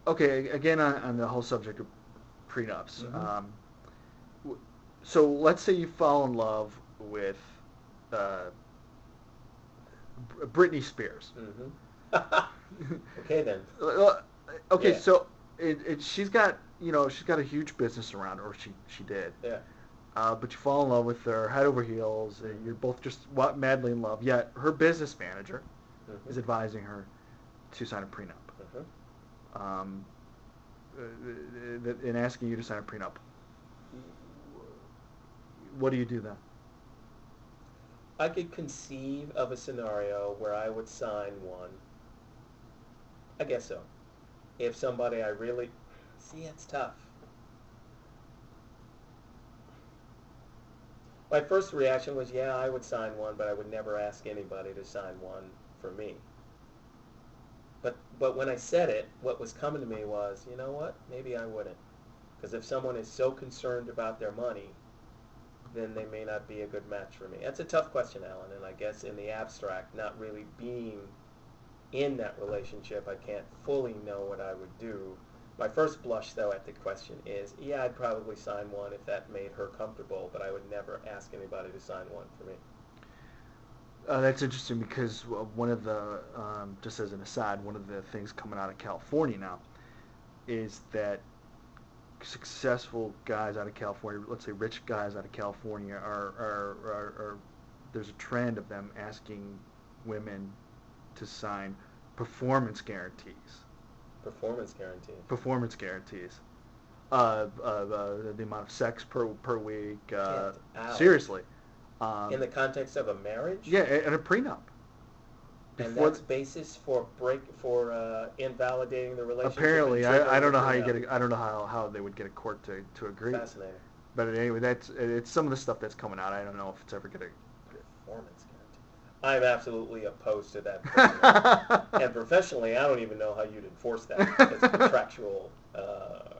Okay, again on the whole subject of prenups. Mm-hmm. So let's say you fall in love with uh, Britney Spears. Mm-hmm. Okay then. Uh, okay, Yeah. so she's got she's got a huge business around her, or she did. Yeah. But you fall in love with her head over heels. You're Mm-hmm. both just madly in love. Yet her business manager Mm-hmm. is advising her to sign a prenup, Mm-hmm. um, and asking you to sign a prenup. What do you do then? I could conceive of a scenario where I would sign one. I guess so. If somebody I really see, it's tough. My first reaction was, yeah, I would sign one, but I would never ask anybody to sign one for me. But when I said it, what was coming to me was, you know what? Maybe I wouldn't. Because if someone is so concerned about their money, then they may not be a good match for me. That's a tough question, Alan, and I guess in the abstract, not really being in that relationship, I can't fully know what I would do. My first blush, though, at the question is, yeah, I'd probably sign one if that made her comfortable, but I would never ask anybody to sign one for me. That's interesting because one of the, just as an aside, one of the things coming out of California now is that successful guys out of California, let's say rich guys out of California, are there's a trend of them asking women to sign performance guarantees. Performance guarantees. Performance guarantees. The amount of sex per week. Get out. Seriously. In Um, the context of a marriage? yeah, and a prenup. And Before that's basis for invalidating the relationship and apparently, I triggering the don't know how prenup. I don't know how they would get a court to agree. Fascinating. But anyway, it's some of the stuff that's coming out. I don't know if it's ever gonna. Performance guarantee. I'm absolutely opposed to that personally. And professionally, I don't even know how you'd enforce that as a contractual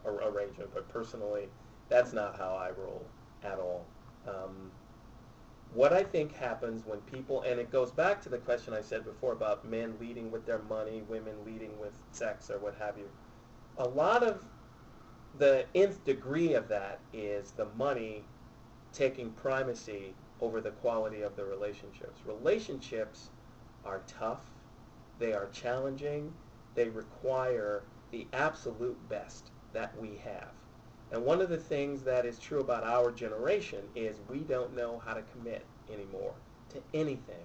arrangement. But personally, that's not how I roll at all. Um, what I think happens when people, and it goes back to the question I said before about men leading with their money, women leading with sex or what have you. A lot of the nth degree of that is the money taking primacy over the quality of the relationships. Relationships are tough, they are challenging, they require the absolute best that we have. And one of the things that is true about our generation is we don't know how to commit anymore to anything.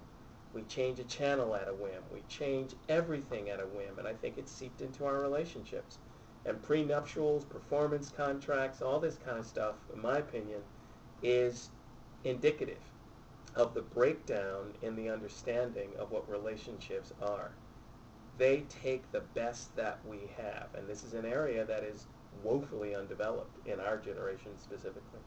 We change a channel at a whim. We change everything at a whim. And I think it's seeped into our relationships. And prenuptials, performance contracts, all this kind of stuff, in my opinion, is indicative of the breakdown in the understanding of what relationships are. They take the best that we have, and this is an area that is woefully undeveloped in our generation specifically.